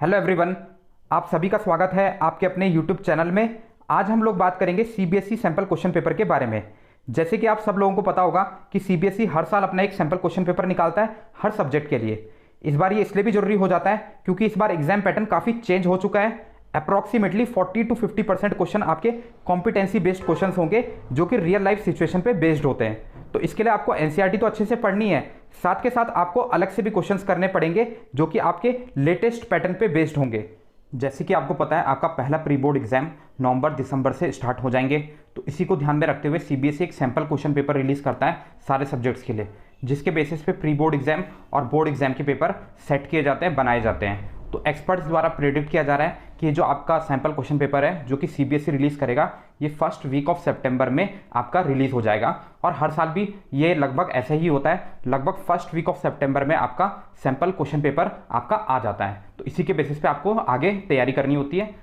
Hello everyone, आप सभी का स्वागत है आपके अपने यूट्यूब चैनल में। आज हम लोग बात करेंगे सीबीएसई सैंपल क्वेश्चन पेपर के बारे में। जैसे कि आप सब लोगों को पता होगा कि सीबीएसई हर साल अपना एक सैंपल क्वेश्चन पेपर निकालता है हर सब्जेक्ट के लिए। इस बार ये इसलिए भी जरूरी हो जाता है क्योंकि इस बार एग्जाम पैटर्न काफ़ी चेंज हो चुका है। अप्रॉक्सीमेटली 40 to 50% क्वेश्चन आपके कॉम्पिटेंसी बेस्ड क्वेश्चन होंगे जो कि रियल लाइफ सिचुएशन पे बेस्ड होते हैं। तो इसके लिए आपको एनसीईआरटी तो अच्छे से पढ़नी है, साथ के साथ आपको अलग से भी क्वेश्चंस करने पड़ेंगे जो कि आपके लेटेस्ट पैटर्न पे बेस्ड होंगे। जैसे कि आपको पता है आपका पहला प्री बोर्ड एग्जाम नवंबर दिसंबर से स्टार्ट हो जाएंगे, तो इसी को ध्यान में रखते हुए सीबीएसई एक सैंपल क्वेश्चन पेपर रिलीज करता है सारे सब्जेक्ट्स के लिए, जिसके बेसिस पे प्री बोर्ड एग्जाम और बोर्ड एग्जाम के पेपर सेट किए जाते हैं, बनाए जाते हैं। तो एक्सपर्ट्स द्वारा प्रेडिक्ट किया जा रहा है कि जो आपका सैंपल क्वेश्चन पेपर है जो कि सीबीएसई रिलीज करेगा, ये फर्स्ट वीक ऑफ सितंबर में आपका रिलीज हो जाएगा। और हर साल भी ये लगभग ऐसे ही होता है, लगभग फर्स्ट वीक ऑफ सितंबर में आपका सैंपल क्वेश्चन पेपर आपका आ जाता है। तो इसी के बेसिस पे आपको आगे तैयारी करनी होती है।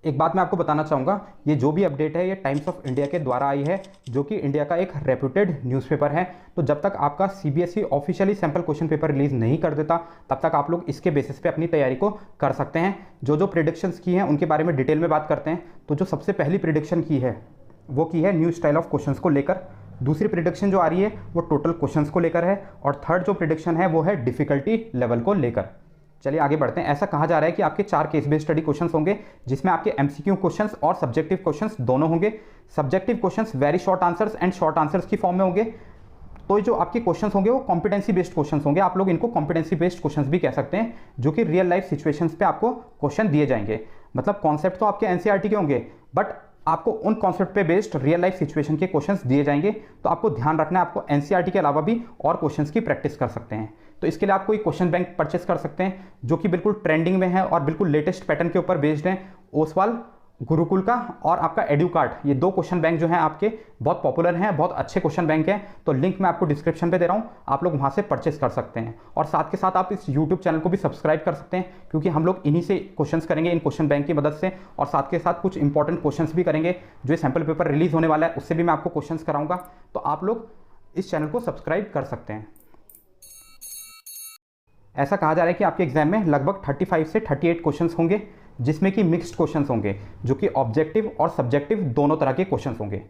एक बात मैं आपको बताना चाहूँगा, ये जो भी अपडेट है ये टाइम्स ऑफ इंडिया के द्वारा आई है, जो कि इंडिया का एक रेप्यूटेड न्यूज़पेपर है। तो जब तक आपका CBSE officially sample question paper release नहीं कर देता तब तक आप लोग इसके बेसिस पे अपनी तैयारी को कर सकते हैं। जो प्रिडिक्शंस की हैं उनके बारे में डिटेल में बात करते हैं। तो जो सबसे पहली प्रिडिक्शन की है वो की है न्यू स्टाइल ऑफ क्वेश्चंस को लेकर। दूसरी प्रिडिक्शन जो आ रही है वो टोटल क्वेश्चंस को लेकर है, और थर्ड जो प्रिडिक्शन है वो है डिफिकल्टी लेवल को लेकर। चलिए आगे बढ़ते हैं। ऐसा कहा जा रहा है कि आपके 4 केस बेस्ड स्टडी क्वेश्चंस होंगे, जिसमें आपके एमसीक्यू क्वेश्चंस और सब्जेक्टिव क्वेश्चंस दोनों होंगे। Subjective questions very short answers and short answers की फॉर्म में होंगे। तो जो आपके क्वेश्चंस होंगे वो कॉम्पिटेंसी बेस्ड क्वेश्चंस होंगे, आप लोग इनको कॉम्पिटेंसी बेस्ड क्वेश्चंस भी कह सकते हैं, जो कि रियल लाइफ सिचुएशंस पे आपको क्वेश्चन दिए जाएंगे। मतलब कॉन्सेप्ट तो आपके एनसीईआरटी के होंगे, बट आपको उन कॉन्सेप्ट पे बेस्ड रियल लाइफ सिचुएशन के क्वेश्चंस दिए जाएंगे। तो आपको ध्यान रखना है, आपको एनसीईआरटी के अलावा भी और क्वेश्चंस की प्रैक्टिस कर सकते हैं। तो इसके लिए आप कोई क्वेश्चन बैंक परचेस कर सकते हैं जो कि बिल्कुल ट्रेंडिंग में है और बिल्कुल लेटेस्ट पैटर्न के ऊपर बेस्ड है। ओसवाल, गुरुकुल का और आपका एड्यूकार्ट, ये 2 क्वेश्चन बैंक जो हैं आपके बहुत पॉपुलर हैं, बहुत अच्छे क्वेश्चन बैंक हैं। तो लिंक मैं आपको डिस्क्रिप्शन पे दे रहा हूँ, आप लोग वहाँ से परचेस कर सकते हैं। और साथ के साथ आप इस यूट्यूब चैनल को भी सब्सक्राइब कर सकते हैं, क्योंकि हम लोग इन्हीं से क्वेश्चंस करेंगे इन क्वेश्चन बैंक की मदद से। और साथ के साथ कुछ इंपॉर्टेंट क्वेश्चंस भी करेंगे, जो सैंपल पेपर रिलीज होने वाला है उससे भी मैं आपको क्वेश्चंस कराऊंगा। तो आप लोग इस चैनल को सब्सक्राइब कर सकते हैं। ऐसा कहा जा रहा है कि आपके एग्जाम में लगभग 35 से 38 क्वेश्चंस होंगे, जिसमें कि मिक्स्ड क्वेश्चंस होंगे, जो कि ऑब्जेक्टिव और सब्जेक्टिव दोनों तरह के क्वेश्चंस होंगे।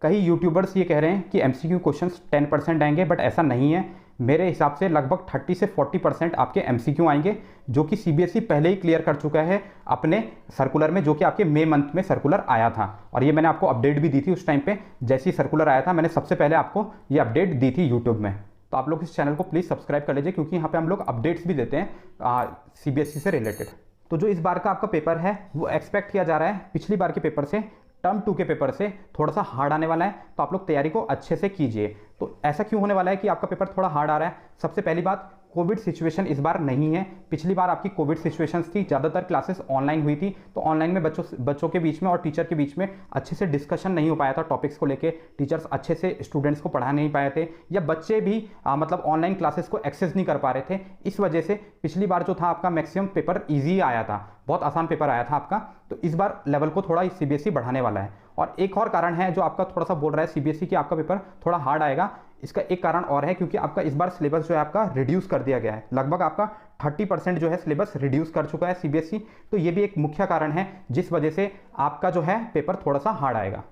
कई यूट्यूबर्स ये कह रहे हैं कि एमसीक्यू क्वेश्चंस 10% आएंगे, बट ऐसा नहीं है। मेरे हिसाब से लगभग 30 से 40% आपके एमसीक्यू आएंगे, जो कि सीबीएसई पहले ही क्लियर कर चुका है अपने सर्कुलर में, जो कि आपके मई मंथ में सर्कुलर आया था। और ये मैंने आपको अपडेट भी दी थी उस टाइम पे, जैसे ही सर्कुलर आया था मैंने सबसे पहले आपको ये अपडेट दी थी यूट्यूब में। तो आप लोग इस चैनल को प्लीज़ सब्सक्राइब कर लीजिए, क्योंकि यहाँ पे हम लोग अपडेट्स भी देते हैं सीबीएसई से रिलेटेड। तो जो इस बार का आपका पेपर है वो एक्सपेक्ट किया जा रहा है पिछली बार के पेपर से, टर्म 2 के पेपर से थोड़ा सा हार्ड आने वाला है। तो आप लोग तैयारी को अच्छे से कीजिए। तो ऐसा क्यों होने वाला है कि आपका पेपर थोड़ा हार्ड आ रहा है? सबसे पहली बात, कोविड सिचुएशन इस बार नहीं है। पिछली बार आपकी कोविड सिचुएशंस थी, ज़्यादातर क्लासेस ऑनलाइन हुई थी, तो ऑनलाइन में बच्चों के बीच में और टीचर के बीच में अच्छे से डिस्कशन नहीं हो पाया था टॉपिक्स को लेके। टीचर्स अच्छे से स्टूडेंट्स को पढ़ा नहीं पाए थे, या बच्चे भी मतलब ऑनलाइन क्लासेस को एक्सेस नहीं कर पा रहे थे। इस वजह से पिछली बार जो था आपका मैक्सिमम पेपर ईजी आया था, बहुत आसान पेपर आया था आपका। तो इस बार लेवल को थोड़ा सीबीएसई बढ़ाने वाला है। और एक और कारण है जो आपका थोड़ा सा बोल रहा है सीबीएसई कि आपका पेपर थोड़ा हार्ड आएगा, इसका एक कारण और है, क्योंकि आपका इस बार सिलेबस जो है आपका रिड्यूस कर दिया गया है। लगभग आपका 30% जो है सिलेबस रिड्यूस कर चुका है सीबीएसई। तो ये भी एक मुख्य कारण है जिस वजह से आपका जो है पेपर थोड़ा सा हार्ड आएगा।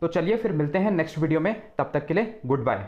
तो चलिए फिर मिलते हैं नेक्स्ट वीडियो में, तब तक के लिए गुड बाय।